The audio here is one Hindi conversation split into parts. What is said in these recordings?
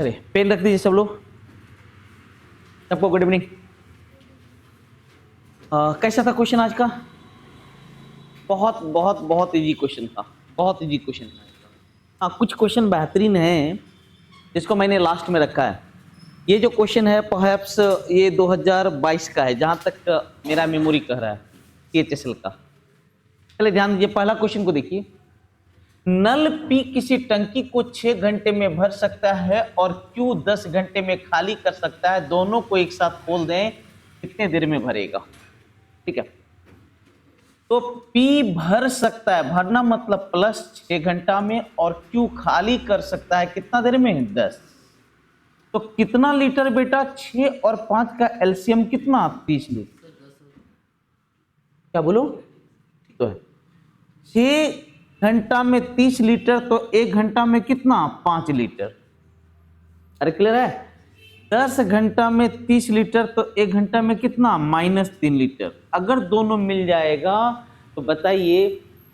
अरे पेन रख दीजिए सब लोग। सबको गुड इवनिंग। कैसा था क्वेश्चन आज का? बहुत बहुत बहुत इजी क्वेश्चन था, बहुत इजी क्वेश्चन था। हाँ, कुछ क्वेश्चन बेहतरीन हैं जिसको मैंने लास्ट में रखा है। ये जो क्वेश्चन है परहैप्स ये 2022 का है, जहां तक मेरा मेमोरी कह रहा है, THSL का। चलिए ध्यान दीजिए, पहला क्वेश्चन को देखिए। नल P किसी टंकी को 6 घंटे में भर सकता है और Q 10 घंटे में खाली कर सकता है। दोनों को एक साथ खोल दें, कितने देर में भरेगा? ठीक है, तो P भर सकता है, भरना मतलब प्लस 6 घंटा में, और Q खाली कर सकता है कितना देर में? 10। तो कितना लीटर बेटा? 6 और 5 का एलसीएम कितना? 30 लीटर। क्या बोलो? तो है 6 घंटा में 30 लीटर, तो 1 घंटा में कितना? 5 लीटर। अरे क्लियर है? 10 घंटा में 30 लीटर, तो 1 घंटा में कितना? -3 लीटर। अगर दोनों मिल जाएगा तो बताइए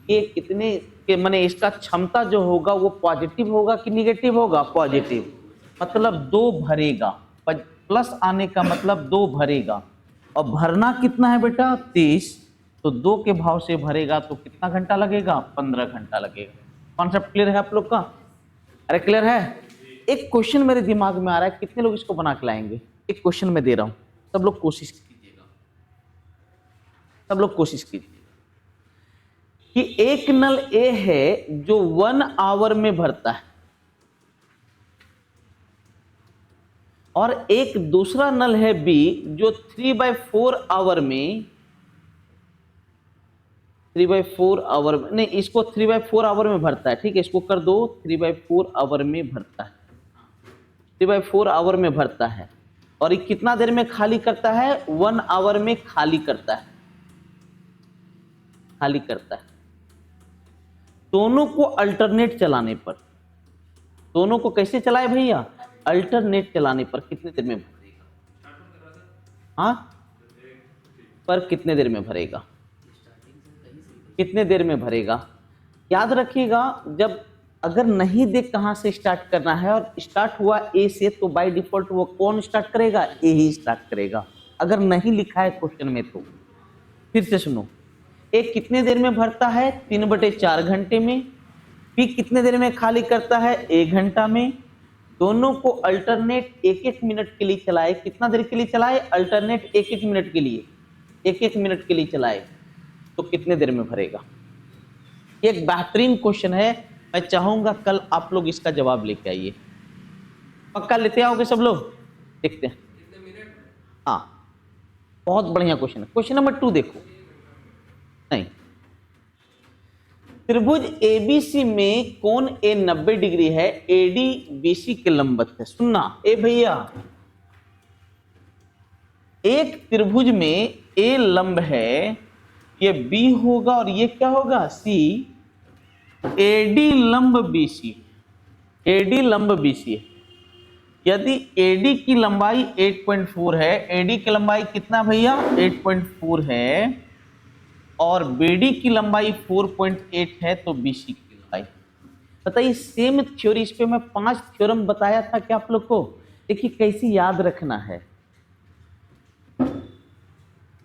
ये कितने के, माने इसका क्षमता जो होगा वो पॉजिटिव होगा कि निगेटिव होगा? पॉजिटिव, मतलब 2 भरेगा। प्लस आने का मतलब 2 भरेगा, और भरना कितना है बेटा? 30। तो 2 के भाव से भरेगा तो कितना घंटा लगेगा? 15 घंटा लगेगा। कॉन्सेप्ट क्लियर है आप लोग का? अरे क्लियर है? एक क्वेश्चन मेरे दिमाग में आ रहा है, कितने लोग इसको बना के लाएंगे? एक क्वेश्चन मैं दे रहा हूं, सब लोग कोशिश कीजिएगा, सब लोग कोशिश कीजिएगा कि एक नल ए है जो 1 आवर में भरता है, और एक दूसरा नल है बी जो 3/4 आवर में, 3/4 आवर में नहीं, इसको 3/4 आवर में भरता है। ठीक है, इसको कर दो 3/4 आवर में भरता है, 3/4 आवर में भरता है। और ये कितना देर में खाली करता है? 1 आवर में खाली करता है, खाली करता है। दोनों को अल्टरनेट चलाने पर, दोनों को कैसे चलाए भैया? अल्टरनेट चलाने पर कितने देर में भरेगा? हाँ, पर कितने देर में भरेगा? कितने देर में भरेगा? याद रखिएगा, जब अगर नहीं देख कहां से स्टार्ट करना है और स्टार्ट हुआ ए से, तो बाय डिफॉल्ट वो कौन स्टार्ट करेगा? ए ही स्टार्ट करेगा। अगर नहीं लिखा है क्वेश्चन में तो फिर से सुनो। ए कितने देर में भरता है? 3/4 घंटे में। पी कितने देर में खाली करता है? 1 घंटा में। दोनों को अल्टरनेट 1-1 मिनट के लिए चलाए। कितना देर के लिए चलाए? अल्टरनेट 1-1 मिनट के लिए, 1-1 मिनट के लिए चलाए, तो कितने देर में भरेगा? एक बेहतरीन क्वेश्चन है, मैं चाहूंगा कल आप लोग इसका जवाब लेके आइए। पक्का लेते आओगे सब लोग? देखते हैं। हाँ, बहुत बढ़िया क्वेश्चन है। क्वेश्चन नंबर 2 देखो। नहीं, त्रिभुज एबीसी में कोण ए 90 डिग्री है, एडी बीसी के लंबवत है। सुनना ए भैया, एक त्रिभुज में ए लंब है, ये बी होगा और ये क्या होगा? सी। एडी लंब बीसी, एडी लंब बीसी है। यदि एडी की लंबाई 8.4 है, एडी की लंबाई कितना भैया? 8.4 है, और बीडी की लंबाई 4.8 है, तो बीसी की लंबाई। बताइए, सेम थ्योरी, इस पे मैं 5 थ्योरम बताया था कि आप लोग को। देखिए कैसे याद रखना है।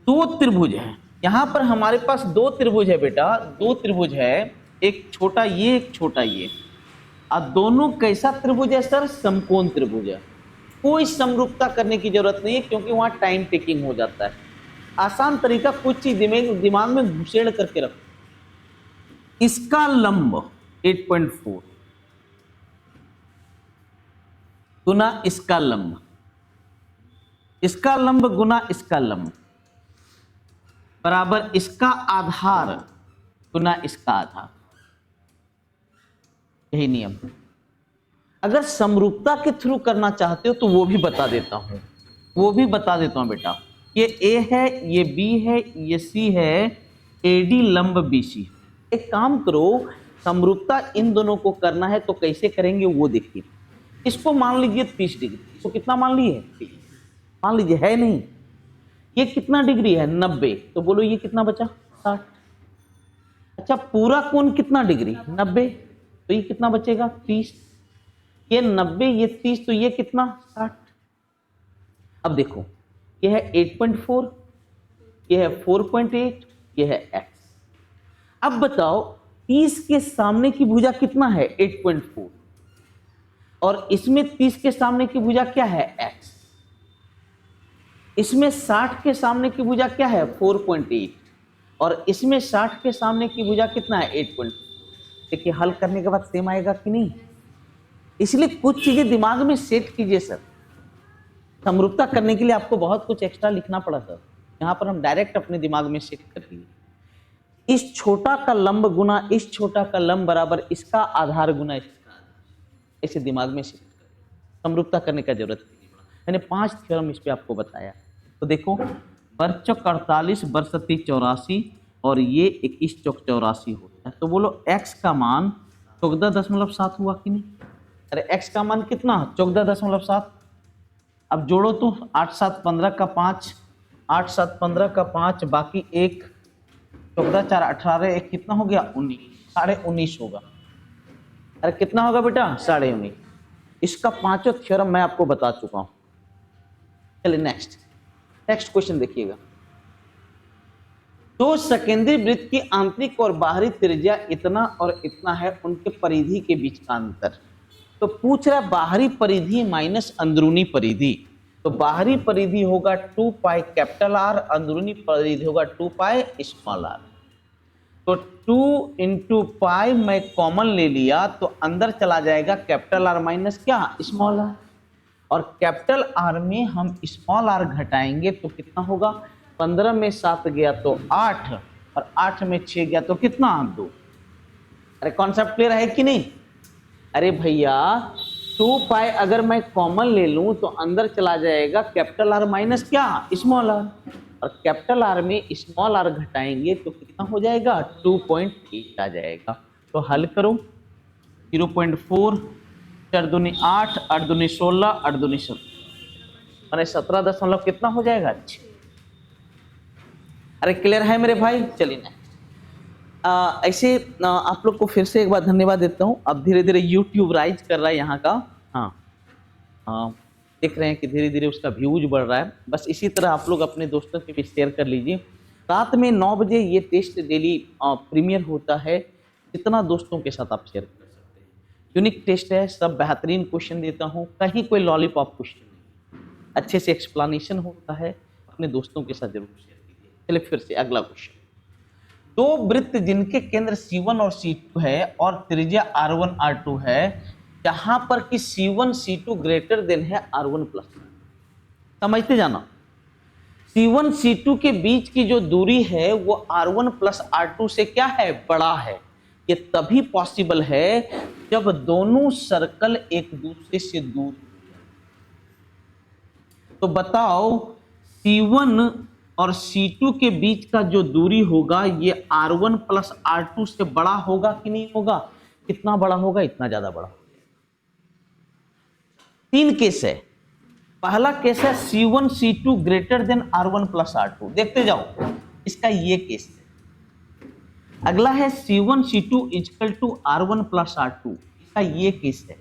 2 त्रिभुज है यहां पर, हमारे पास 2 त्रिभुज है बेटा, 2 त्रिभुज है, एक छोटा ये, एक छोटा ये। और दोनों कैसा त्रिभुज है सर? समकोण त्रिभुज है। कोई समरूपता करने की जरूरत नहीं है, क्योंकि वहां टाइम टेकिंग हो जाता है। आसान तरीका, कुछ चीज दिमाग में घुसेड़ करके रखो। इसका लंब 8.4 गुना इसका लंब, इसका लंब गुना इसका लंब, बराबर इसका आधार गुना इसका आधार। यही नियम। अगर समरूपता के थ्रू करना चाहते हो तो वो भी बता देता हूं, वो भी बता देता हूं बेटा। ये ए है, ये बी है, ये सी है, एडी लंब बीसी। एक काम करो, समरूपता इन दोनों को करना है तो कैसे करेंगे वो देखिए। इसको मान लीजिए 30 डिग्री, इसको कितना मान लीजिए? मान लीजिए, है नहीं? ये कितना डिग्री है? 90। तो बोलो ये कितना बचा? 60। अच्छा, पूरा कोण कितना डिग्री? 90। तो ये कितना बचेगा? 30। ये 90, ये 30, तो ये कितना 60। अब देखो ये है 8.4, ये है 4.8, ये है x। अब बताओ 30 के सामने की भुजा कितना है 8.4, और इसमें 30 के सामने की भुजा क्या है x, इसमें 60 के सामने की भुजा क्या है 4.8, और इसमें 60 के सामने की भुजा कितना है 8.4। देखिए हल करने के बाद सेम आएगा कि नहीं, इसलिए कुछ चीजें दिमाग में सेट कीजिए सर। समरूपता करने के लिए आपको बहुत कुछ एक्स्ट्रा लिखना पड़ा सर, यहाँ पर हम डायरेक्ट अपने दिमाग में सेट कर लिए। इस छोटा का लंब गुना इस छोटा का लंब बराबर इसका आधार गुना इसका आधार, ऐसे दिमाग में सेट कर, समरूपता करने का जरूरत नहीं पड़ा। मैंने 5 थ्योरम इस पे आपको बताया। तो देखो वर्ग चौक 48, वर्ग सत्ती 84, और ये 21 चौक 84 होता है। तो बोलो x का मान 14.7 हुआ कि नहीं? अरे x का मान कितना 14.7। अब जोड़ो तो 8 7 15 का 5, 8 7 15 का 5, बाकी 1 14 4 18, एक कितना हो गया 19, 19.5 होगा। अरे कितना होगा बेटा 19.5। इसका पांचों थ्योरम मैं आपको बता चुका हूं। चलिए नेक्स्ट क्वेश्चन देखिएगा। तो सेकेंडरी वृत्त की आंतरिक और बाहरी त्रिज्या इतना और इतना है, उनके परिधि के बीच का अंतर। तो पूछ रहा बाहरी परिधि माइनस अंदरूनी परिधि। तो बाहरी परिधि होगा 2 पाई कैपिटल आर, अंदरूनी परिधि होगा 2 पाई स्मॉल आर। तो 2 इंटू पाई मैं कॉमन ले लिया तो अंदर चला जाएगा कैपिटल आर माइनस क्या स्मॉल आर, और कैपिटल आर में हम स्मॉल आर घटाएंगे तो कितना होगा 15 में 7 गया तो 8, और 8 में 6 गया तो कितना 2। अरे कॉन्सेप्ट क्लियर है कि नहीं? अरे भैया 2 पाई अगर मैं कॉमन ले लूं तो अंदर चला जाएगा कैपिटल आर माइनस क्या स्मॉल आर, और कैपिटल आर में स्मॉल आर घटाएंगे तो कितना हो जाएगा 2.8 आ जाएगा। तो हल करो 0.4, 4 दूनी 8, 8 दूनी 16, 8 दूनी 17, मैंने 17 दशमलव कितना हो जाएगा 6। अरे क्लियर है मेरे भाई? चलिए ना ऐसे आप लोग को फिर से एक बार धन्यवाद देता हूँ। अब धीरे धीरे यूट्यूब राइज कर रहा है यहाँ का। हाँ देख रहे हैं कि धीरे धीरे उसका व्यूज बढ़ रहा है। बस इसी तरह आप लोग अपने दोस्तों के भी शेयर कर लीजिए। रात में 9 बजे ये टेस्ट डेली प्रीमियर होता है, जितना दोस्तों के साथ आप शेयर कर सकते हैं। यूनिक टेस्ट है, सब बेहतरीन क्वेश्चन देता हूँ, कहीं कोई लॉलीपॉप क्वेश्चन नहीं, अच्छे से एक्सप्लेनेशन होता है। अपने दोस्तों के साथ जरूर शेयर कीजिए। चलिए फिर से अगला क्वेश्चन। दो वृत्त जिनके केंद्र C1 और C2 है और त्रिज्या R1 R2 है, जहां पर कि C1 C2 ग्रेटर देन है R1 प्लस। समझते जाना, C1 C2 के बीच की जो दूरी है वो R1 प्लस R2 से क्या है बड़ा है। ये तभी पॉसिबल है जब दोनों सर्कल एक दूसरे से दूर। तो बताओ C1 और C2 के बीच का जो दूरी होगा ये R1 प्लस R2 से बड़ा होगा कि नहीं होगा? कितना बड़ा होगा? इतना ज्यादा बड़ा होगा। 3 केस है। पहला केस है C1 C2 greater than R1 plus R2, देखते जाओ, इसका ये केस है। अगला है C1 C2 equal to R1 plus R2, इसका ये केस है।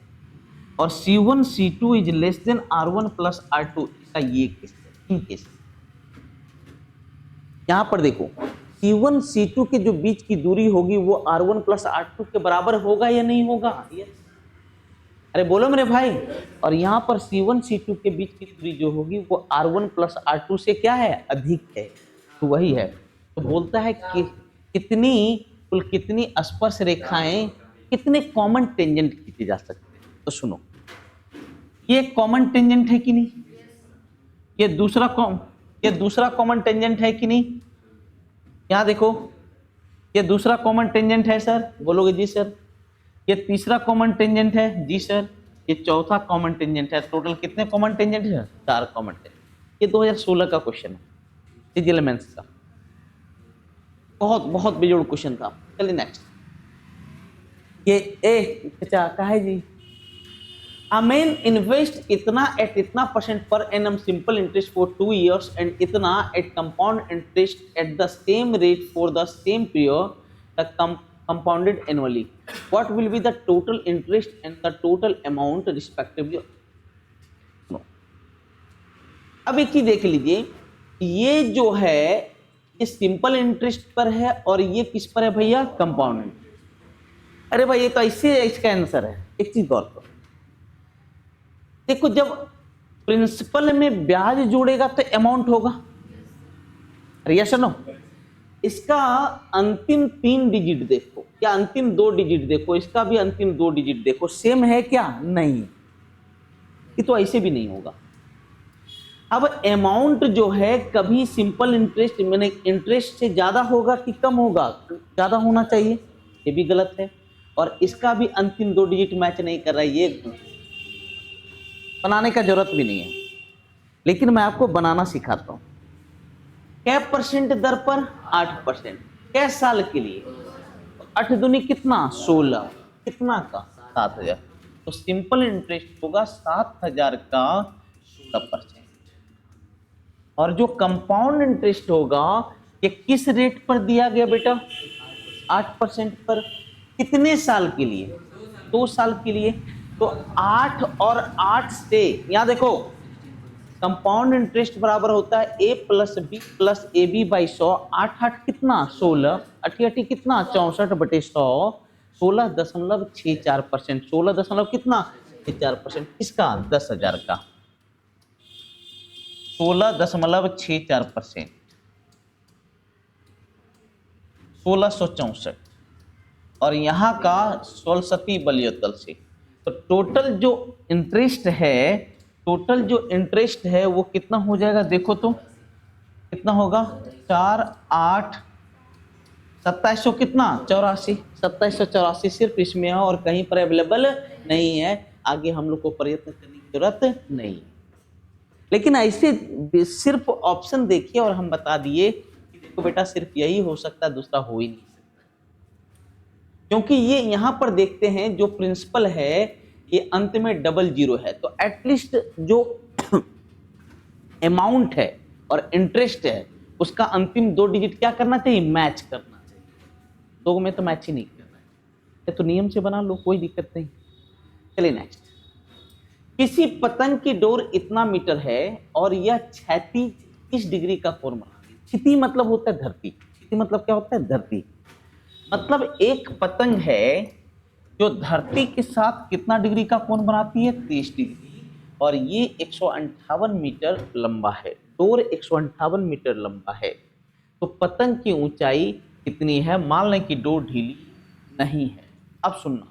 और C1 C2 is less than R1 plus R2, इसका ये केस है। 3 केस है। यहां पर देखो C1 C2 के जो बीच की दूरी होगी वो R1 प्लस R2 के बराबर होगा या नहीं होगा? अरे बोलो मेरे भाई। और यहाँ पर C1 C2 के बीच की दूरी जो होगी वो R1 प्लस R2 से क्या है अधिक है, तो वही है। तो बोलता है कि कितनी स्पर्श रेखाएं, कितने कॉमन टेंजेंट खींचे जा सकते हैं। तो सुनो, ये कॉमन टेंजेंट है कि नहीं? ये दूसरा कॉमन टेंजेंट है कि नहीं? यहां देखो, ये दूसरा कॉमन टेंजेंट है सर, बोलोगे जी सर। ये तीसरा कॉमन टेंजेंट है, जी सर। ये चौथा कॉमन टेंजेंट है। टोटल कितने कॉमन टेंजेंट है? 4 कॉमन टेंजेंट। ये 2016 का क्वेश्चन है, फिजिकल मेंस का, बहुत बेजोड़ क्वेश्चन था। चलिए नेक्स्ट। ये क्या है जी? A man invest इतना at इतना % per annum simple interest for 2 years and इतना at compound interest at the same rate for the same period. compounded annually, what will be the total interest and the total amount respectively? No. अब एक चीज देख लीजिए, ये जो है ये सिंपल इंटरेस्ट पर है और ये किस पर है भैया? Compound interest. अरे भाई ये तो ऐसे इसका आंसर है। एक चीज गौर करो, देखो जब प्रिंसिपल में ब्याज जोड़ेगा तो अमाउंट होगा, यस नो? इसका अंतिम 3 डिजिट देखो या अंतिम 2 डिजिट देखो, इसका भी अंतिम 2 डिजिट देखो, सेम है क्या? नहीं, ये तो ऐसे भी नहीं होगा। अब अमाउंट जो है कभी सिंपल इंटरेस्ट मैंने इंटरेस्ट से ज्यादा होगा कि कम होगा? ज्यादा होना चाहिए, ये भी गलत है। और इसका भी अंतिम 2 डिजिट मैच नहीं कर रहा है, ये बनाने का जरूरत भी नहीं है, लेकिन मैं आपको बनाना सिखाता हूं। क्या परसेंट दर पर? 8%। क्या साल के लिए? 8 दूनी कितना? 16। कितना का? 7,000। तो सिंपल इंटरेस्ट होगा 7,000 का 16%। और जो कंपाउंड इंटरेस्ट होगा ये किस रेट पर दिया गया बेटा? 8% पर। कितने साल के लिए? 2 साल के लिए। तो 8 और 8 से, यहां देखो कंपाउंड इंटरेस्ट बराबर होता है a plus B plus A B by 100। 8 8 कितना? 16। 8 8 कितना? 64/100। 16.64%। 16 दशमलव कितना? 64%। किसका? 10,000 का 16.64%। 1664 और यहाँ का 16 बलियोतल से। तो टोटल जो इंटरेस्ट है वो कितना हो जाएगा? देखो तो कितना होगा? 4 8 2700 कितना? 84। 2784 सिर्फ इसमें है और कहीं पर अवेलेबल नहीं है। आगे हम लोग को प्रयत्न करने की जरूरत नहीं है, लेकिन ऐसे सिर्फ ऑप्शन देखिए और हम बता दिए कि देखो बेटा सिर्फ यही हो सकता है, दूसरा हो ही नहीं सकता, क्योंकि ये यहां पर देखते हैं जो प्रिंसिपल है ये अंत में डबल जीरो है। तो एटलीस्ट जो अमाउंट है और इंटरेस्ट है उसका अंतिम 2 डिजिट क्या करना चाहिए? मैच करना चाहिए। 2 में तो मैच ही नहीं करना है, तो नियम से बना लो, कोई दिक्कत नहीं। चलिए नेक्स्ट। किसी पतंग की डोर इतना मीटर है और यह क्षैतिज 30 डिग्री का कोण बनाती है। क्षिति मतलब होता है धरती। क्षिति मतलब क्या होता है? धरती। मतलब एक पतंग है जो धरती के साथ कितना डिग्री का कोण बनाती है? 30 डिग्री। और ये 158 मीटर लंबा है। डोर 158 मीटर लंबा है। तो पतंग की ऊंचाई कितनी है? मान लें कि डोर ढीली नहीं है। अब सुनना,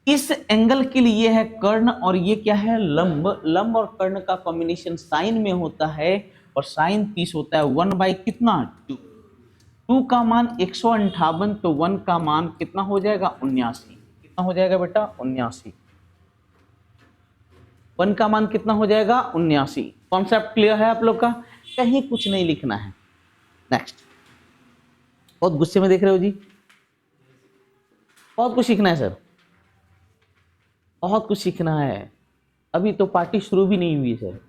इस एंगल के लिए है कर्ण और ये क्या है? लंब। लंब और कर्ण का कॉम्बिनेशन साइन में होता है और साइन 30 होता है 1 बाई कितना? 2। 2 का मान 158, तो 1 का मान कितना हो जाएगा? 79। कितना हो जाएगा बेटा? 79। 1 का मान कितना हो जाएगा? 79। कॉन्सेप्ट क्लियर है आप लोग का? कहीं कुछ नहीं लिखना है। नेक्स्ट। बहुत गुस्से में देख रहे हो जी? बहुत कुछ सीखना है सर, बहुत कुछ सीखना है। अभी तो पार्टी शुरू भी नहीं हुई सर।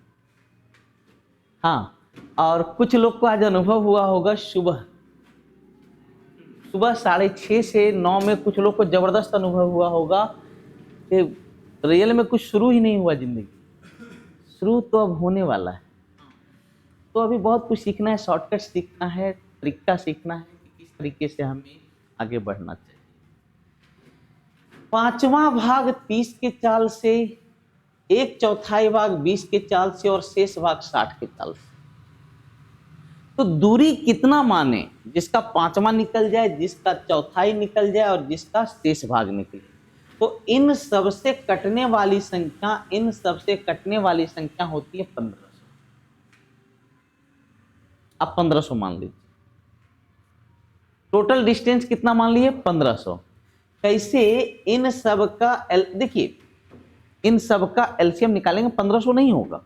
हाँ, और कुछ लोग को आज अनुभव हुआ होगा सुबह 6:30 से 9 में कुछ लोग को जबरदस्त अनुभव हुआ होगा कि रियल में कुछ शुरू ही नहीं हुआ जिंदगी। शुरू तो अब होने वाला है। तो अभी बहुत कुछ सीखना है, शॉर्टकट सीखना है, तरीका सीखना है कि किस तरीके से हमें आगे बढ़ना चाहिए। 5वां भाग 30 के चाल से, 1/4 भाग 20 के चाल से और शेष भाग 60 के चाल से। तो दूरी कितना माने? जिसका 5वां निकल जाए, जिसका 1/4 निकल जाए और जिसका शेष भाग निकले। तो इन सबसे कटने वाली संख्या होती है 1500। अब 1500 मान लीजिए। टोटल डिस्टेंस कितना मान लिए? 1500। कैसे इन सब का देखिए, इन सब का एलसीएम निकालेंगे 1500 नहीं होगा।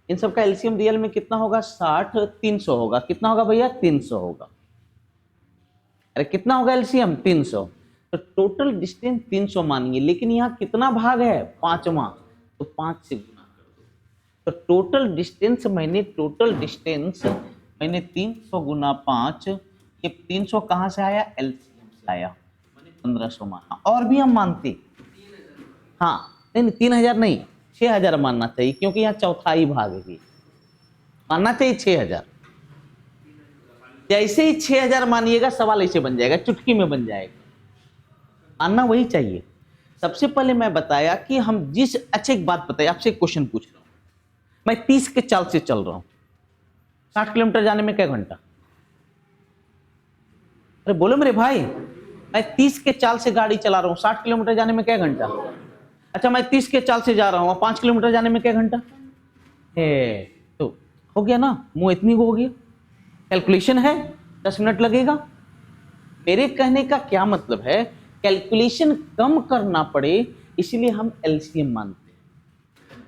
इन सब का एलसीएम रियल में कितना होगा? 60 300 होगा। कितना होगा भैया? 300 होगा। अरे कितना होगा एलसीएम? 300। तो टोटल डिस्टेंस 300 मानिए, लेकिन यहाँ कितना भाग है? 5वां, तो 5 से गुना कर दो। तो टोटल डिस्टेंस मैंने 300 गुना 5, ये 300 कहां से आया? एलसीएम। आया, 1500 माना। और भी हम मानते, हाँ नहीं 3000 नहीं, 6000 मानना चाहिए, क्योंकि यहाँ चौथाई भाग है, मानना चाहिए 6000। जैसे ही 6000 मानिएगा सवाल ऐसे बन जाएगा, चुटकी में बन जाएगा, मानना वही चाहिए। सबसे पहले मैं बताया कि हम जिस, अच्छा एक बात बताइए, आपसे एक क्वेश्चन पूछ रहा हूं, मैं 30 के चाल से चल रहा हूं, 60 किलोमीटर जाने में क्या घंटा? अरे बोलो मेरे भाई, मैं 30 के चाल से गाड़ी चला रहा हूं, 60 किलोमीटर जाने में क्या घंटा? अच्छा मैं 30 के चाल से जा रहा हूं, 5 किलोमीटर जाने में क्या घंटा है? तो हो गया ना, मुंह इतनी हो गया, कैलकुलेशन है, 10 मिनट लगेगा। मेरे कहने का क्या मतलब है, कैलकुलेशन कम करना पड़े इसलिए हम एलसीएम मानते हैं।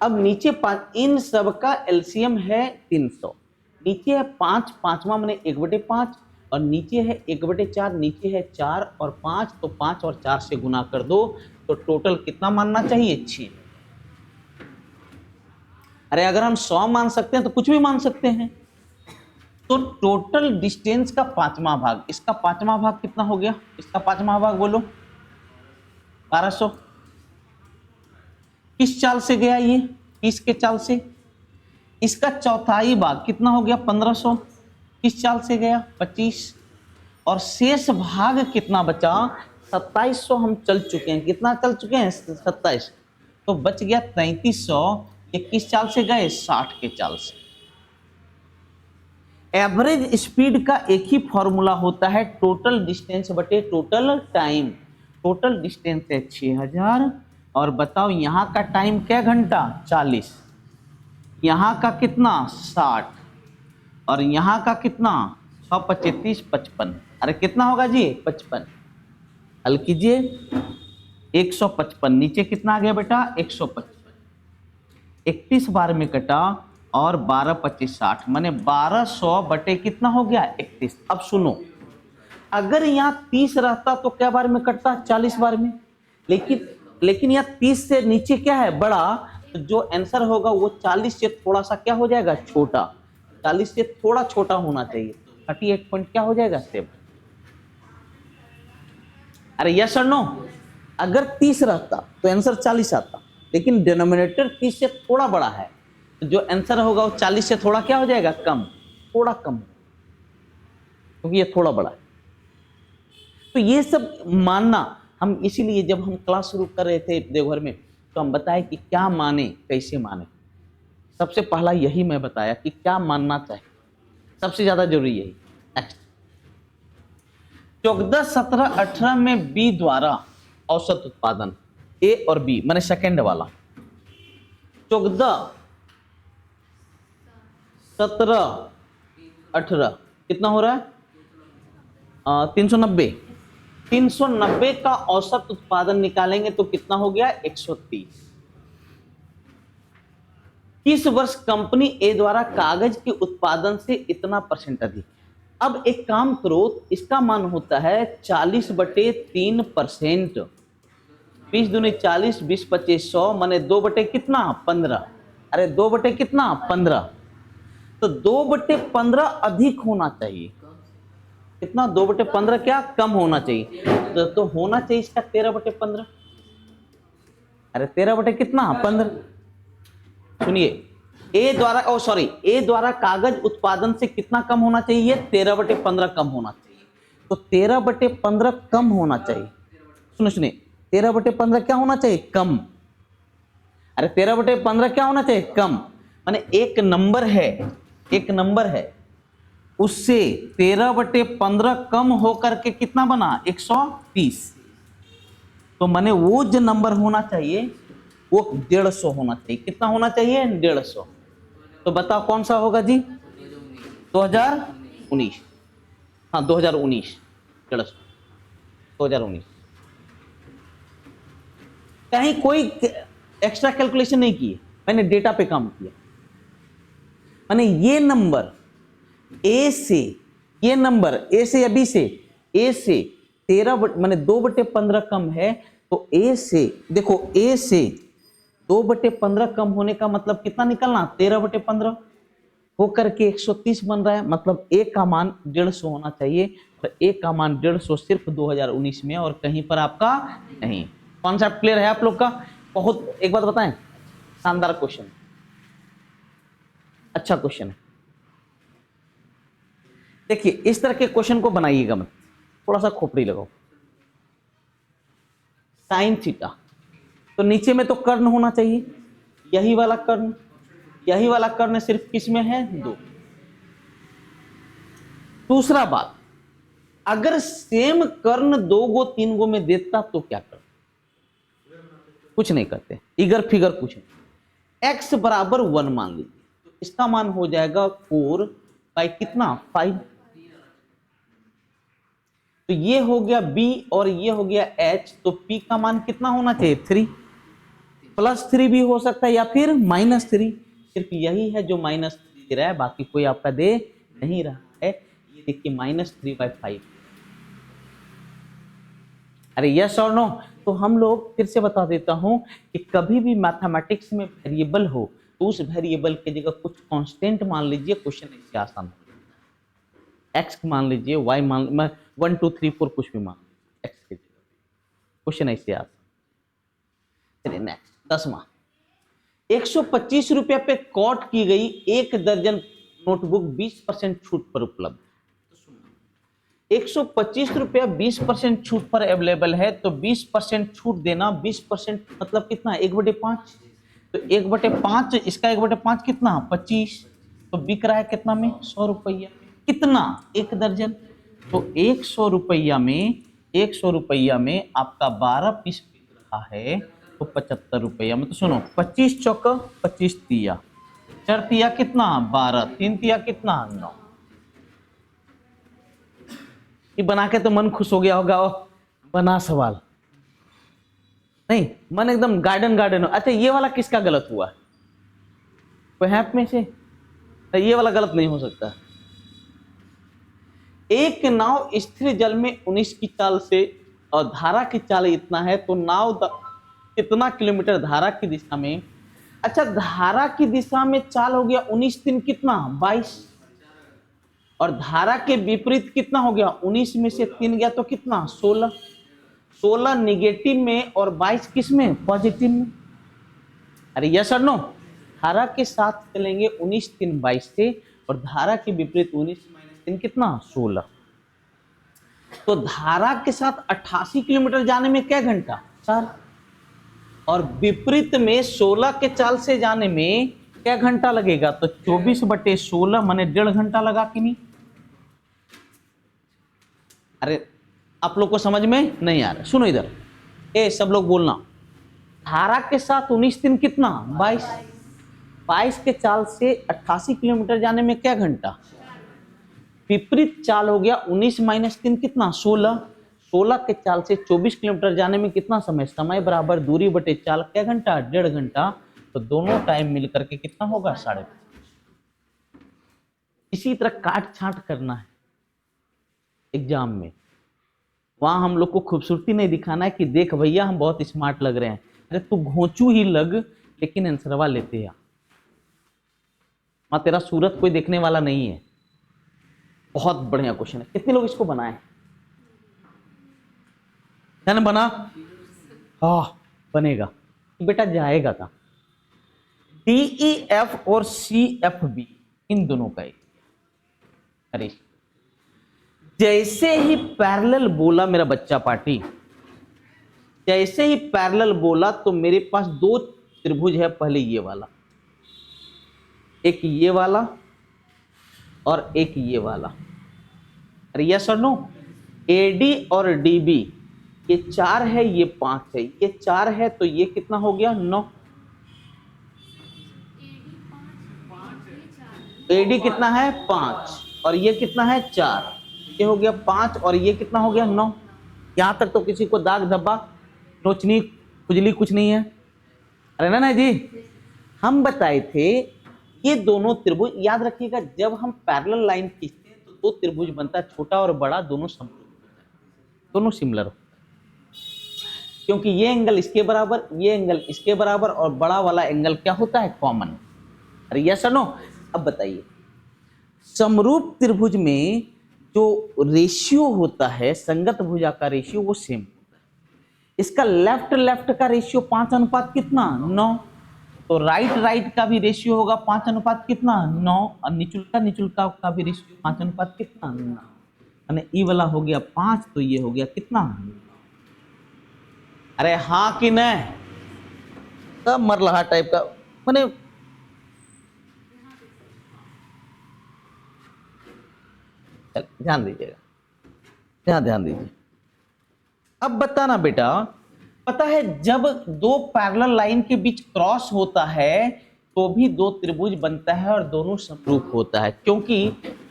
अब नीचे इन सब का एलसीएम है 300, नीचे है 5, पांचवा मैंने 1/5, और नीचे है 1/4, नीचे है 4 और 5, तो 5 और 4 से गुना कर दो, तो टोटल कितना मानना चाहिए? 6। अरे अगर हम 100 मान सकते हैं तो कुछ भी मान सकते हैं। तो टोटल डिस्टेंस का 5वां भाग, इसका 5वां भाग कितना हो गया? इसका 5वां भाग बोलो, 1200। किस चाल से गया ये? 30 के चाल से। इसका चौथाई भाग कितना हो गया? 1500। किस चाल से गया? 25। और शेष भाग कितना बचा? 2700 हम चल चुके हैं। कितना चल चुके हैं? 27। तो बच गया 3300। ये किस चाल से गए? 60 के चाल से। एवरेज स्पीड का एक ही फॉर्मूला होता है, टोटल डिस्टेंस बटे टोटल टाइम। टोटल डिस्टेंस है 6000, और बताओ यहाँ का टाइम क्या घंटा? 40। यहाँ का कितना? 60। और यहाँ का कितना? 6 25 55। अरे कितना होगा जी? 55। हल कीजिए, 155 नीचे कितना आ गया बेटा? 155। 31 बार में कटा, और 12 25 60, माने 1200 बटे कितना हो गया? 31। अब सुनो, अगर यहाँ 30 रहता तो क्या बार में कटता? 40 बार में। लेकिन यहाँ 30 से नीचे क्या है? बड़ा, तो जो आंसर होगा वो 40 से थोड़ा सा क्या हो जाएगा? छोटा। 40 से थोड़ा छोटा होना चाहिए, 38 पॉइंट क्या हो जाएगा? 7। अरे यस और नो? अगर 30 रहता तो आंसर 40 आता, लेकिन डिनोमिनेटर 30 से थोड़ा बड़ा है, तो जो आंसर होगा वो 40 से थोड़ा क्या हो जाएगा? कम, थोड़ा कम, क्योंकि ये थोड़ा बड़ा है। तो ये सब मानना, हम इसीलिए जब हम क्लास शुरू कर रहे थे देवघर में, तो हम बताए कि क्या माने, कैसे माने। सबसे पहला यही मैं बताया कि क्या मानना चाहिए, सबसे ज्यादा जरूरी यही। नेक्स्ट, 14 17 18 में बी द्वारा औसत उत्पादन, ए और बी माने सेकेंड वाला, 14 17 18 कितना हो रहा है? 390। 390 का औसत उत्पादन निकालेंगे तो कितना हो गया? 130। किस वर्ष कंपनी ए द्वारा कागज के उत्पादन से इतना % अधिक? अब एक काम करो, इसका मान होता है 40/3%। 20 दूनी 40, 20 25 100, माने 2 बटे कितना? 15। अरे 2 बटे कितना? 15। तो 2/15 अधिक होना चाहिए। कितना? 2/15 क्या? कम होना चाहिए। तो होना चाहिए इसका 13/15। अरे 13 बटे कितना? 15। सुनिए, ए द्वारा कागज उत्पादन से कितना कम होना चाहिए? 13/15 कम होना चाहिए। तो 13/15 कम होना चाहिए। सुनिए, 13/15 क्या होना चाहिए? कम। अरे 13/15 क्या होना चाहिए? कम। माने एक नंबर है, उससे 13/15 कम होकर के कितना बना? 130। तो माने वो जो नंबर होना चाहिए वो 150 होना चाहिए। कितना होना चाहिए? 150। तो बताओ कौन सा होगा जी? 2019। हाँ 2019, 150, 2019। कहीं कोई एक्स्ट्रा कैलकुलेशन नहीं की, मैंने डेटा पे काम किया। मैंने ये नंबर ए से, ये नंबर ए से या बी से? ए से 13 माने 2/15 कम है, तो ए से देखो, ए से 2/15 कम होने का मतलब कितना निकलना? 13/15। होकर के 130 बन रहा है, मतलब a का मान 150 होना चाहिए, और a का मान 150 सिर्फ 2019 में और कहीं पर आपका नहीं। कॉन्सेप्ट क्लियर है आप लोग का? बहुत, एक बात बताएं, शानदार क्वेश्चन, अच्छा क्वेश्चन है। देखिए इस तरह के क्वेश्चन को बनाइएगा मत, थोड़ा सा खोपड़ी लगाओ। साइन थीटा, तो नीचे में तो कर्ण होना चाहिए, यही वाला कर्ण, यही वाला कर्ण सिर्फ किस में है? 2। दूसरा बात, अगर सेम कर्ण 2 गो 3 गो में देता तो क्या करते? कुछ नहीं करते, इगर फिगर कुछ नहीं। x बराबर 1 मान लीजिए, तो इसका मान हो जाएगा 4 बाई कितना? 5। तो ये हो गया b और ये हो गया h, तो p का मान कितना होना चाहिए? 3। +3 भी हो सकता है या फिर -3, सिर्फ यही है जो -3 दे रहा है, बाकी कोई आपका दे नहीं रहा है। ये देखिए -3/5। अरे यस और नो? तो हम लोग फिर से बता देता हूं कि कभी भी मैथमेटिक्स में वेरिएबल हो तो उस वेरिएबल की जगह कुछ कांस्टेंट मान लीजिए, क्वेश्चन इससे आसान हो जाएगा। एक्स मान लीजिए, वाई मान, 1 2 3 4 कुछ भी मान लीजिए एक्स की जगह, क्वेश्चन ऐसे आसान। चलिए नेक्स्ट 10वां, 125 रुपया पे कॉट की गई 1 दर्जन नोटबुक 20% छूट पर उपलब्ध। 125 रुपया 20% छूट पर अवेलेबल है, तो 20% छूट देना, 20% मतलब कितना? 1/5। तो 1/5, इसका 1/5 कितना? 25। तो बिक रहा है कितना में? 100 रुपया। कितना? 1 दर्जन। तो 100 रुपया में, 100 रुपया में आपका 12 पीस बिक रहा है, तो 75 रुपया में। तो सुनो, 25 चौक 25 तिया, 4 तिया कितना? 12, 3 तिया कितना? 9। ये बना के तो मन खुश हो गया होगा, बना सवाल नहीं, मन एकदम गार्डन गार्डन। अच्छा ये वाला किसका गलत हुआ? कोई है आप में से? ये वाला गलत नहीं हो सकता। एक नाव स्थिर जल में 19 की चाल से, और धारा की चाल इतना है, तो नाव कितना किलोमीटर धारा की दिशा में? अच्छा धारा की दिशा में चाल हो गया 19 3 कितना? 22। और धारा के विपरीत कितना हो गया? 19 में से 3 गया तो कितना? 16। 16 निगेटिव में और 22 किस में? पॉजिटिव में। अरे यस और नो? धारा के साथ चलेंगे 19 3 22 से, और धारा के विपरीत 19 - 3 कितना? 16। तो धारा के साथ 88 किलोमीटर जाने में क्या घंटा? 4। और विपरीत में 16 के चाल से जाने में क्या घंटा लगेगा? तो 24/16 माने 1.5 घंटा लगा कि नहीं? अरे आप लोग को समझ में नहीं आ रहा? सुनो इधर, ए सब लोग बोलना। धारा के साथ 19 3 कितना? 22। 22 के चाल से 88 किलोमीटर जाने में क्या घंटा? विपरीत चाल हो गया 19 - 3 कितना? 16। 16 के चाल से 24 किलोमीटर जाने में कितना समय? समय बराबर दूरी बटे चाल, क्या घंटा? 1.5 घंटा। तो दोनों टाइम मिल करके कितना होगा? 5.5। इसी तरह काट छांट करना है एग्जाम में, वहां हम लोग को खूबसूरती नहीं दिखाना है कि देख भैया हम बहुत स्मार्ट लग रहे हैं। अरे तू घोंचू ही लग, लेकिन आंसरवा लेते हैं। वहां तेरा सूरत कोई देखने वाला नहीं है। बहुत बढ़िया क्वेश्चन है। कितने लोग इसको बनाए? है ना बना? हाँ बनेगा। बेटा जाएगा कहाँ? DEF और CFB इन दोनों का एक। अरे जैसे ही पैरेलल बोला मेरा बच्चा पार्टी, जैसे ही पैरेलल बोला तो मेरे पास 2 त्रिभुज है। पहले ये वाला, एक ये वाला और एक ये वाला। अरे यस और नो? AD और DB ये 4 है, ये 5 है, ये 4 है, तो ये कितना हो गया? 9। AD कितना है? 5, और ये कितना है? 4। ये हो गया 5 और ये कितना हो गया? 9। यहां तक तो किसी को दाग धब्बा नोचनी खुजली कुछ नहीं है? अरे ना जी, हम बताए थे ये दोनों त्रिभुज, याद रखिएगा जब हम पैरेलल लाइन खींचते हैं तो 2 त्रिभुज बनता है, छोटा और बड़ा दोनों समरूप, दोनों सिमिलर होता है, क्योंकि ये एंगल इसके बराबर, ये एंगल इसके बराबर, और बड़ा वाला एंगल क्या होता है? कॉमन। अरे यस और नो? अब बताइए समरूप त्रिभुज में जो रेशियो होता है संगत भुजा का रेशियो वो सेम होता है। इसका लेफ्ट लेफ्ट का रेशियो 5 अनुपात कितना 9, तो राइट राइट का भी रेशियो होगा 5 अनुपात कितना 9, और निचुलका का भी रेशियो 5 अनुपात कितना 9, यानी ई वाला हो गया 5, तो ये हो गया कितना। अरे हाँ कि नहीं, सब मरलहा टाइप का मैंने ध्यान दीजिएगा, ध्यान दीजिए। अब बताना बेटा, पता है जब दो पैरेलल लाइन के बीच क्रॉस होता है तो भी दो त्रिभुज बनता है और दोनों समरूप होता है, क्योंकि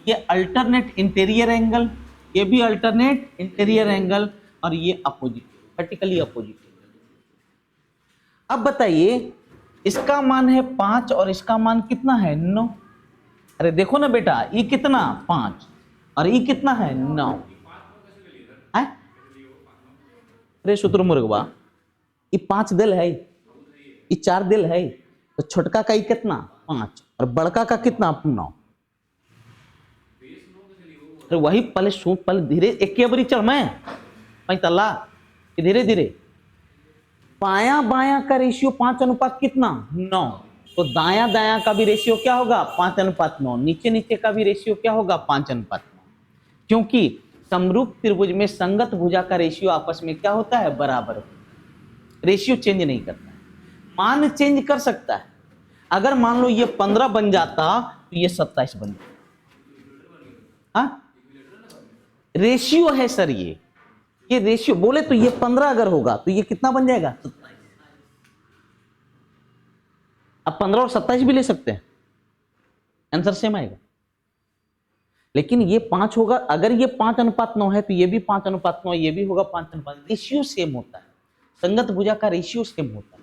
ये अल्टरनेट इंटीरियर एंगल, ये भी अल्टरनेट इंटीरियर एंगल, और ये अपोजिट वर्टिकली अपोजिट। अब बताइए इसका मान है 5 और इसका मान कितना है 9। अरे देखो ना बेटा, ये कितना 5 और ये कितना है 9 है। अरे शुतुरमुर्गवा, ये 5 दिल है, ये 4 दिल है, तो छोटका का ये कितना 5 और बड़का का कितना 9। अरे वही पहले पहले धीरे एक के बरी चढ़ मैं पैतला धीरे धीरे। बाया बाया का रेशियो 5 अनुपात कितना 9, तो दाया दाया का भी रेशियो क्या होगा 5 अनुपात 9, नीचे नीचे का भी रेशियो क्या होगा 5 अनुपात 9, क्योंकि समरूप त्रिभुज में संगत भुजा का रेशियो आपस में क्या होता है बराबर, रेशियो चेंज नहीं करता है, मान चेंज कर सकता है। अगर मान लो ये 15 बन जाता तो ये 27 बन जाता। हाँ रेशियो है सर, ये रेशियो बोले तो ये 15 अगर होगा तो ये कितना बन जाएगा 27। अब 15 और 27 भी ले सकते हैं, आंसर सेम आएगा। लेकिन ये 5 होगा, अगर ये 5 अनुपात 9 है तो ये भी 5 अनुपात 9, ये भी होगा 5 अनुपात, रेशियो सेम होता है, संगत भुजा का रेशियो सेम होता है।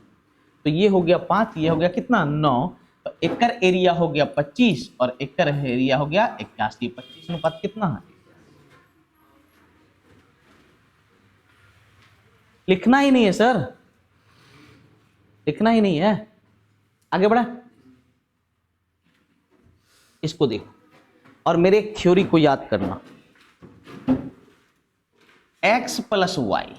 तो ये हो गया 5, ये हो गया कितना 9, तो एकड़ एरिया हो गया 25 और एकड़ एरिया हो गया 81। 25 अनुपात कितना है, लिखना ही नहीं है सर, लिखना ही नहीं है। आगे बढ़ा, इसको देखो और मेरे एक थ्योरी को याद करना, x plus y,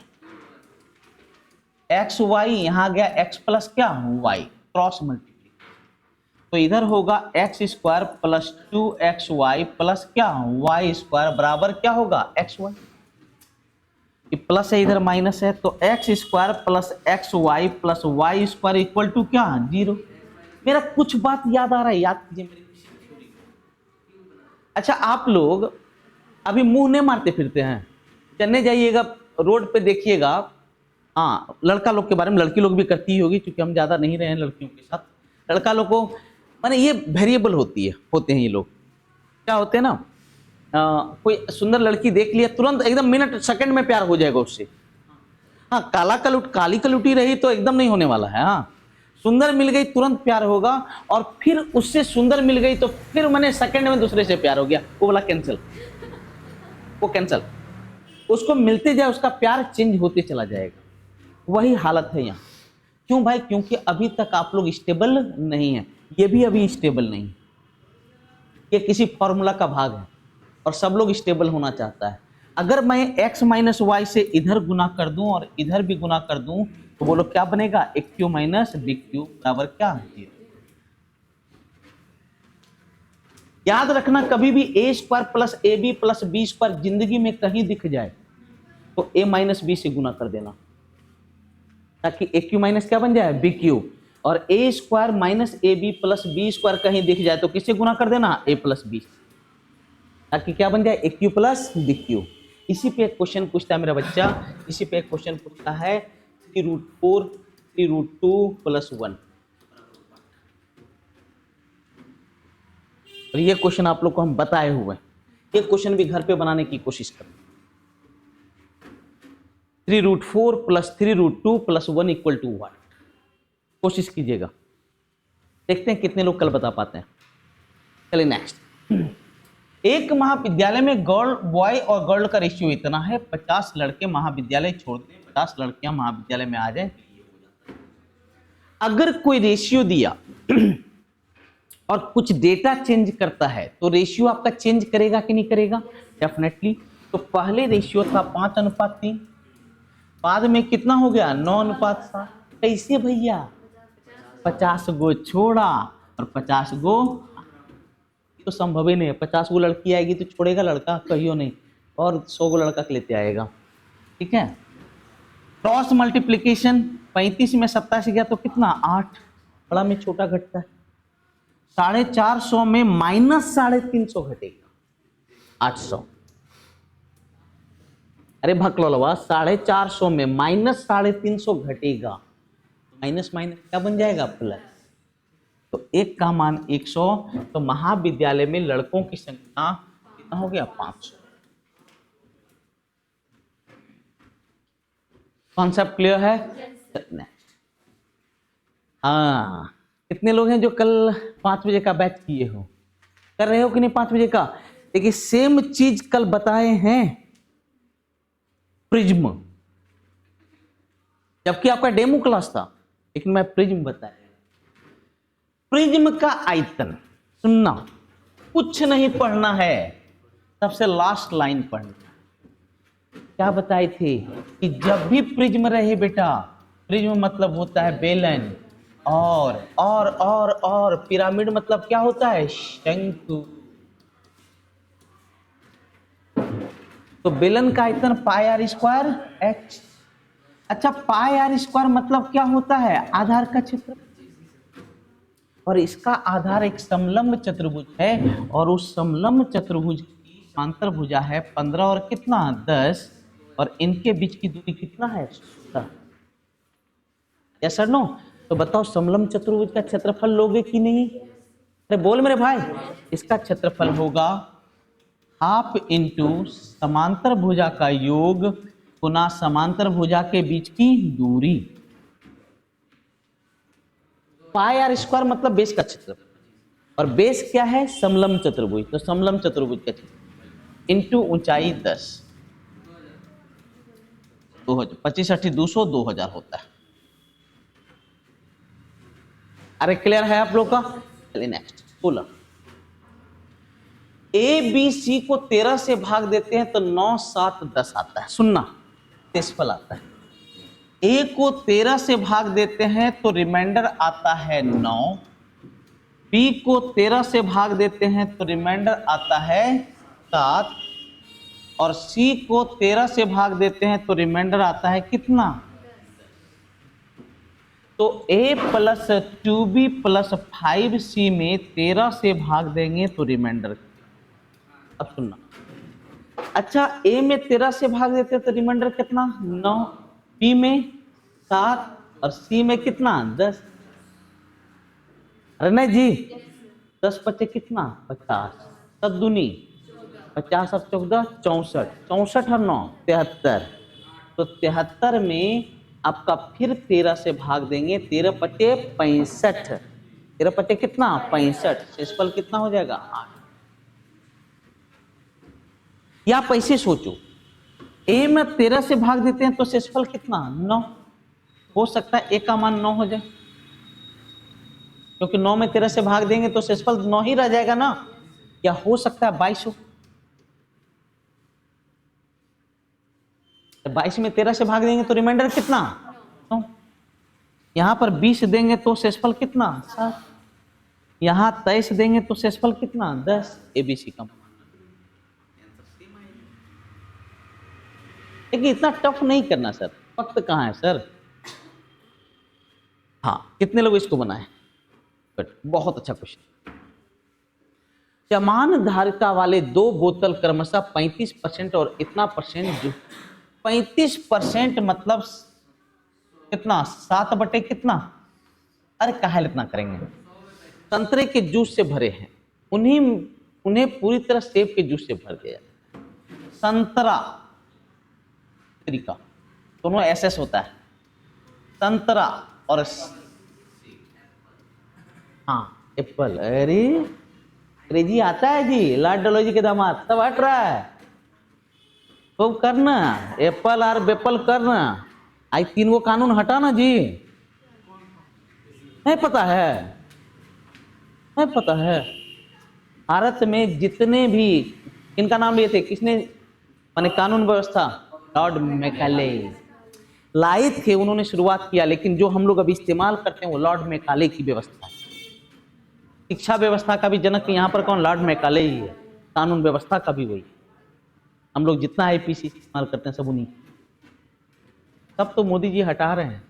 x y यहां गया x प्लस क्या y, क्रॉस मल्टीप्लाई, तो इधर होगा x square plus 2xy plus क्या y स्क्वायर बराबर क्या होगा xy। ये प्लस है इधर माइनस है, तो x square plus x y plus y square equal to क्या 0। मेरा कुछ बात याद आ रहा है, याद कीजिए मेरी। अच्छा आप लोग अभी मुंह नहीं मारते फिरते हैं, चलने जाइएगा रोड पे देखिएगा, हाँ लड़का लोग के बारे में, लड़की लोग भी करती ही होगी क्योंकि हम ज्यादा नहीं रहे हैं लड़कियों के साथ। लड़का लोग को माने ये वेरिएबल होते हैं ये लोग, क्या होते हैं ना, कोई सुंदर लड़की देख लिया तुरंत एकदम मिनट सेकंड में प्यार हो जाएगा उससे। हाँ काली कलुटी रही तो एकदम नहीं होने वाला है। हाँ सुंदर मिल गई तुरंत प्यार होगा, और फिर उससे सुंदर मिल गई तो फिर मैंने सेकंड में दूसरे से प्यार हो गया, वो वाला कैंसिल, वो कैंसिल। उसको मिलते जाए उसका प्यार चेंज होते चला जाएगा, वही हालत है यहाँ। क्यों भाई, क्योंकि अभी तक आप लोग स्टेबल नहीं है, ये भी अभी स्टेबल नहीं, ये किसी फॉर्मूला का भाग है और सब लोग स्टेबल होना चाहता है। अगर मैं x माइनस वाई से इधर गुना कर दूं और इधर भी गुना कर दूं तो बोलो क्या बनेगा, a q minus b q बराबर क्या 0। याद रखना कभी भी a square plus A b plus b square जिंदगी में कहीं दिख जाए तो ए माइनस बी से गुना कर देना, ताकि ए क्यू माइनस क्या बन जाए बी क्यू, और a square minus a b plus b square कहीं दिख जाए तो किससे गुना कर देना ए प्लस बी, ताकि क्या बन जाए ए क्यू प्लस बी क्यू। इसी पे एक क्वेश्चन पूछता है मेरा बच्चा, इसी पे एक क्वेश्चन पूछता है 3√4 3√2 प्लस 1, और ये क्वेश्चन आप लोग को हम बताए हुए हैं, ये क्वेश्चन भी घर पे बनाने की कोशिश करें। 3√4 प्लस 3√2 प्लस 1 इक्वल टू 1, कोशिश कीजिएगा, देखते हैं कितने लोग कल बता पाते हैं। चलिए नेक्स्ट, एक महाविद्यालय में गर्ल बॉय और गर्ल का रेशियो इतना है, 50 लड़के महाविद्यालय छोड़ दें, 50 लड़कियां महाविद्यालय में आ जाए। अगर कोई रेशियो दिया और कुछ डेटा चेंज करता है तो रेशियो आपका चेंज करेगा कि नहीं करेगा? डेफिनेटली। तो पहले रेशियो था 5:3, बाद में कितना हो गया? 9:7। कैसे भैया? 50 गो छोड़ा और 50 गो, तो संभव ही नहीं है। 50 गो लड़की आएगी तो छोड़ेगा लड़का? कहियो नहीं। और 100 गो लड़का के लेते आएगा। ठीक है। क्रॉस मल्टीप्लीकेशन, 35 में 87 गया तो कितना? 8। बड़ा में छोटा घटता है। 450 में -350 घटेगा 800। अरे भकलोलवा, 450 में -350 घटेगा, माइनस माइनस क्या बन जाएगा? प्लस। तो एक का मान 100, तो महाविद्यालय में लड़कों की संख्या कितना हो गया? 500। कॉन्सेप्ट क्लियर है? हाँ, कितने लोग हैं जो कल 5 बजे का बैच किए हो? कर रहे हो कि नहीं 5 बजे का? देखिए सेम चीज कल बताए हैं प्रिज्म, जबकि आपका डेमो क्लास था, लेकिन मैं प्रिज्म बताया। प्रिज्म का आयतन, सुनना, कुछ नहीं पढ़ना है, सबसे लास्ट लाइन पढ़ना। क्या बताए थे कि जब भी प्रिज्म रहे बेटा, प्रिज्म मतलब होता है बेलन, और पिरामिड मतलब क्या होता है? शंकु। तो बेलन का आयतन πr² h। अच्छा, πr² मतलब क्या होता है? आधार का क्षेत्र। और इसका आधार एक समलंब चतुर्भुज है, और उस समलंब चतुर्भुज की समांतर भुजा है 15 और कितना? 10, और इनके बीच की दूरी कितना है? 17। Yes sir no? तो बताओ समलंब चतुर्भुज का क्षेत्रफल लोगे कि नहीं? अरे बोल मेरे भाई। इसका क्षेत्रफल होगा हाफ इंटू समांतर भुजा का योग गुना समांतर भुजा के बीच की दूरी। πr² मतलब बेस का क्षेत्रफल, और बेस क्या है? समलंब चतुर्भुज। तो समलंब चतुर्भुज का क्षेत्रफल इंटू ऊंचाई 10, 2000, 25 80 200, 2000 होता है। अरे क्लियर है आप लोग का? चलिए नेक्स्ट बोला। ए बी सी को 13 से भाग देते हैं तो 9 7 10 आता है। सुनना, शेषफल आता है। ए को 13 से भाग देते हैं तो रिमाइंडर आता है 9। बी को 13 से भाग देते हैं तो रिमाइंडर आता है 7, और सी को 13 से भाग देते हैं तो रिमाइंडर आता है कितना? तो a + 2b + 5c में 13 से भाग देंगे तो रिमाइंडर। अब सुनना, अच्छा a में 13 से भाग देते तो रिमाइंडर कितना? 9, b में 7, और c में कितना? 10। अरे नहीं जी, 10 × 5 कितना? 50, 7 दूनी 50 और 14 64, 64 और 9 73। तो 73 में आपका फिर 13 से भाग देंगे, 13 × 5 65, 13 × कितना? 65। शेषफल कितना हो जाएगा? 8। या आप ऐसे सोचो, ए में 13 से भाग देते हैं तो शेषफल कितना? 9। हो सकता है ए का मान 9 हो जाए, क्योंकि 9 में 13 से भाग देंगे तो शेषफल 9 ही रह जाएगा ना। या हो सकता है 22 हो, 22 में 13 से भाग देंगे तो रिमाइंडर कितना? 9। यहां पर 20 देंगे तो शेषफल कितना? 7। यहां 23 देंगे तो शेषफल कितना? 10। एबीसी का मान। लेकिन इतना टफ नहीं करना सर, वक्त कहाँ है सर? हाँ, कितने लोग इसको बनाए? बट बहुत अच्छा क्वेश्चन। समान धारिता वाले 2 बोतल क्रमशः 35% और इतना परसेंट जूस। 35% मतलब कितना? 7 बटे कितना? अरे काहे इतना करेंगे? संतरे के जूस से भरे हैं, उन्हें पूरी तरह सेब के जूस से भर दिया। संतरा का दोनों एसएस होता है, संतरा और हाँ एप्पल। अरे जी आता है जी, लाड डलो जी के दामाद सब हट रहा है। तो करना एप्पल और बेपल करना, आई 3 गो कानून हटाना जी। नहीं पता है? मैं पता है भारत में जितने भी, इनका नाम लिए थे, किसने माने कानून व्यवस्था, लॉर्ड मैकाले लाए थे, उन्होंने शुरुआत किया, लेकिन जो हम लोग अभी इस्तेमाल करते हैं वो लॉर्ड मैकाले की व्यवस्था है। शिक्षा व्यवस्था का भी जनक यहाँ पर कौन, लॉर्ड मैकाले ही है। कानून व्यवस्था का भी वही। हम लोग जितना आईपीसी इस्तेमाल करते हैं सब उन्हीं, सब तो मोदी जी हटा रहे हैं।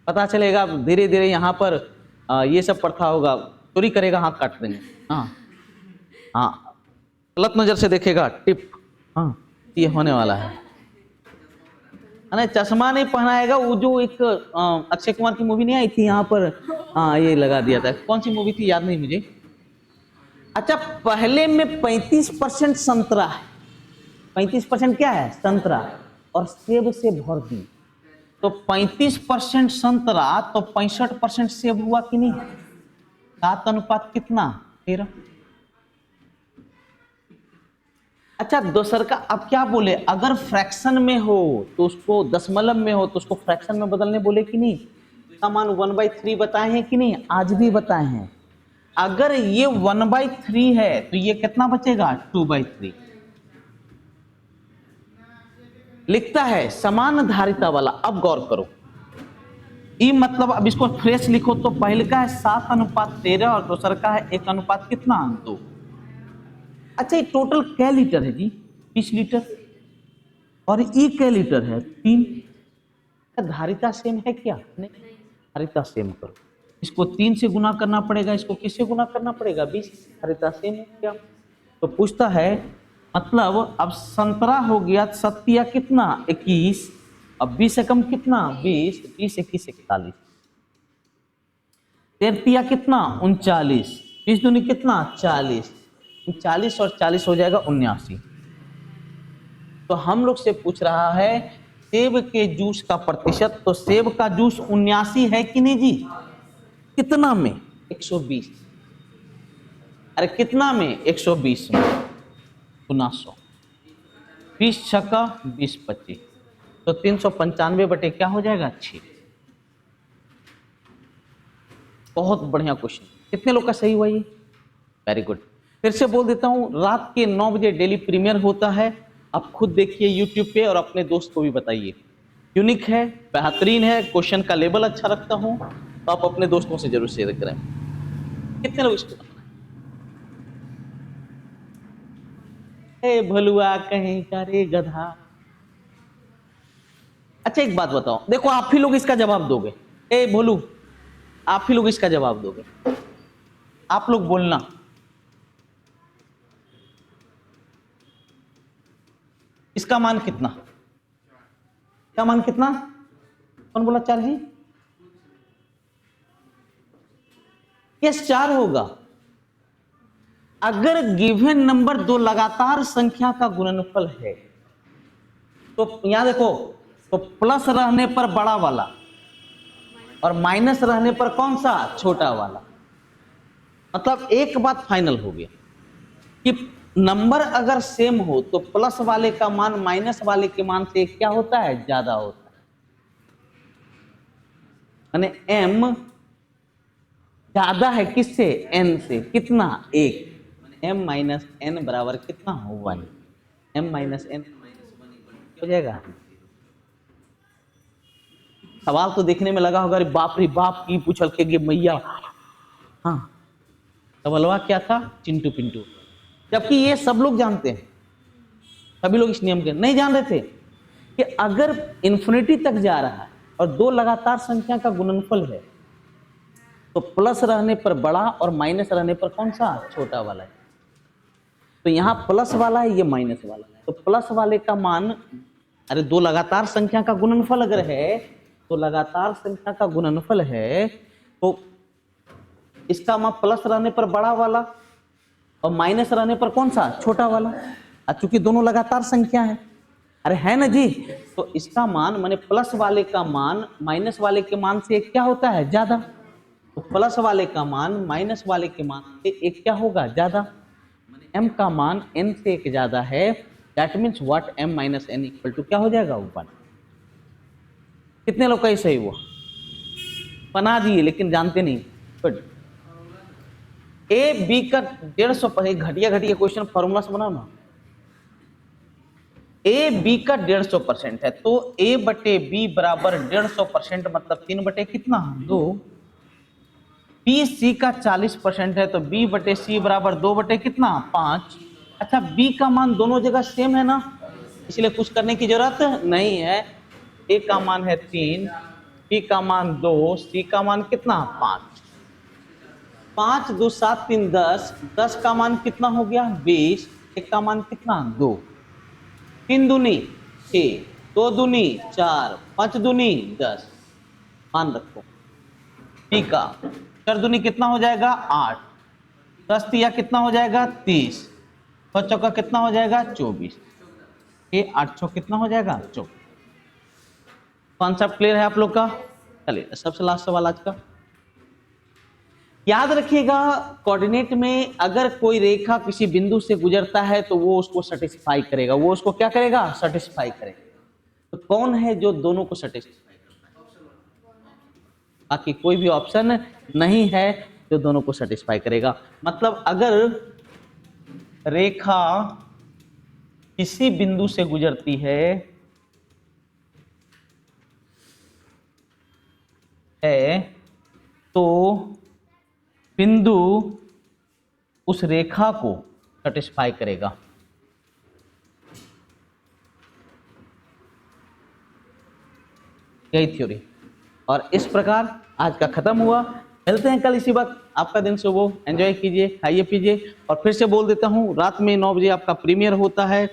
पता चलेगा धीरे धीरे यहाँ पर ये सब प्रथा होगा, चोरी करेगा हाथ काट देंगे। हाँ हाँ, गलत नजर से देखेगा टिप, हाँ ये होने वाला है। अरे चश्मा नहीं पहनाएगा, वो जो एक अक्षय कुमार की मूवी नहीं आई थी यहाँ पर, हाँ ये लगा दिया था, कौन सी मूवी थी याद नहीं मुझे। अच्छा, पहले में 35% संतरा है, 35% क्या है, संतरा, और सेब से भर दी, तो 35% संतरा तो 65% सेब हुआ कि नहीं। 7 अनुपात कितना, 13। अच्छा दूसर का, अब क्या बोले, अगर फ्रैक्शन में हो तो उसको, दशमलव में हो तो उसको फ्रैक्शन में बदलने बोले कि नहीं। समान 1/3 बताए हैं कि नहीं, आज भी बताए हैं। अगर ये 1/3 है तो ये कितना बचेगा, 2/3। लिखता है समान धारिता वाला। अब गौर करो, ये मतलब अब इसको फ्रेश लिखो तो पहले का है 7:13 और दूसर का है 1 कितना, 2। अच्छा ये टोटल क्या लीटर है जी, 20 लीटर, और ई क्या लीटर है, 3। धारिता सेम है क्या, नहीं, धारिता सेम करो, इसको 3 से गुना करना पड़ेगा, इसको किससे गुना करना पड़ेगा, 20। धारिता सेम है क्या। तो पूछता है मतलब अब संतरा हो गया सत्या कितना, 21, अब 20 से कम कितना, 20, 20 21 41, तेरतिया कितना, 39, 20 दूनी कितना, 40, 40 और 40 हो जाएगा 79। तो हम लोग से पूछ रहा है सेब के जूस का प्रतिशत, तो सेब का जूस 79 है कि नहीं जी, कितना में, 120, अरे कितना में, 120 में, गुना 100, 20 छक्का 20 25, तो 395 बटे क्या हो जाएगा, 6। बहुत बढ़िया क्वेश्चन, कितने लोग का सही हुआ ये, वेरी गुड। फिर से बोल देता हूं, रात के 9 बजे डेली प्रीमियर होता है, आप खुद देखिए यूट्यूब पे और अपने दोस्त को भी बताइए। यूनिक है, बेहतरीन है, क्वेश्चन का लेवल अच्छा रखता हूं, तो आप अपने दोस्तों से जरूर शेयर करें। कितने लोग इसको, भलुआ कहीं का रे गधा। अच्छा एक बात बताओ, देखो आप ही लोग इसका जवाब दोगे, ए भोलू आप ही लोग इसका जवाब दोगे, आप लोग बोलना, इसका मान कितना, इसका मान कितना, कौन बोला 4 जी, यस 4 होगा। अगर गिवन नंबर दो लगातार संख्या का गुणनफल है तो यहां देखो, तो प्लस रहने पर बड़ा वाला और माइनस रहने पर कौन सा, छोटा वाला। मतलब एक बात फाइनल हो गया कि नंबर अगर सेम हो तो प्लस वाले का मान माइनस वाले के मान से क्या होता है, ज्यादा होता है। यानी m ज्यादा है किससे, n से, कितना, 1। m माइनस n बराबर कितना हो, 1। m माइनस n हो जाएगा। सवाल तो देखने में लगा होगा अरे बाप रे बाप की पूछल के मैया, हाँ सवालवा क्या था, चिंटू पिंटू, जबकि ये सब लोग जानते हैं, सभी लोग इस नियम के नहीं जान रहे थे कि अगर इन्फिनिटी तक जा रहा है और दो लगातार संख्या का गुणनफल है तो प्लस रहने पर बड़ा और माइनस रहने पर कौन सा, छोटा वाला है। तो यहाँ प्लस वाला है, ये माइनस वाला है, तो प्लस वाले का मान, अरे दो लगातार संख्या का गुणनफल अगर है तो लगातार संख्या का गुणनफल है तो इसका मान प्लस रहने पर बड़ा वाला और माइनस रहने पर कौन सा, छोटा वाला। चूंकि दोनों लगातार संख्या है, अरे है ना जी, तो इसका मान माने प्लस वाले का मान माइनस वाले के मान से एक क्या होता है, ज्यादा। तो प्लस वाले का मान माइनस वाले के मान से एक क्या होगा, ज्यादा। m का मान n से एक ज्यादा है, that means what, m minus n equal to क्या हो जाएगा, 1। कितने लोग का सही हुआ, बना दिए लेकिन जानते नहीं, गुड। ए बी का 150%, घटिया घटिया क्वेश्चन फॉर्मूला से बनाओ ना। ए बी का 150% है तो ए बटे बी बराबर 150%, मतलब 3 बटे कितना 2। बी सी का 40% है तो बी बटे सी बराबर 2 बटे कितना 5। अच्छा, बी का मान दोनों जगह सेम है ना, इसलिए कुछ करने की जरूरत नहीं है। ए का मान है 3, बी का मान 2, सी का मान कितना 5। 5 2 7 3 10, 10 का मान कितना हो गया 20, एक का मान कितना 2, 3 दूनी 6, 2 दूनी 4, 5 दूनी 10। मान रखो बी का 4 दूनी कितना हो जाएगा 8, 10 तिया कितना हो जाएगा 30, 5 चौका कितना हो जाएगा 24, ये 8 छो कितना हो जाएगा 24। कॉन्सेप्ट क्लियर है आप लोग का? चलिए सबसे लास्ट सवाल आज का याद रखिएगा, कोऑर्डिनेट में अगर कोई रेखा किसी बिंदु से गुजरता है तो वो उसको सेटिस्फाई करेगा, वो उसको क्या करेगा सेटिस्फाई करेगा। तो कौन है जो दोनों को सेटिस्फाई करता है? बाकी कोई भी ऑप्शन नहीं है जो दोनों को सेटिस्फाई करेगा। मतलब अगर रेखा किसी बिंदु से गुजरती है तो बिंदु उस रेखा को सेटिस्फाई करेगा। यही थ्योरी, और इस प्रकार आज का खत्म हुआ। मिलते हैं कल इसी वक्त। आपका दिन शुभ हो, एंजॉय कीजिए, खाइए पीजिए। और फिर से बोल देता हूं, रात में 9 बजे आपका प्रीमियर होता है।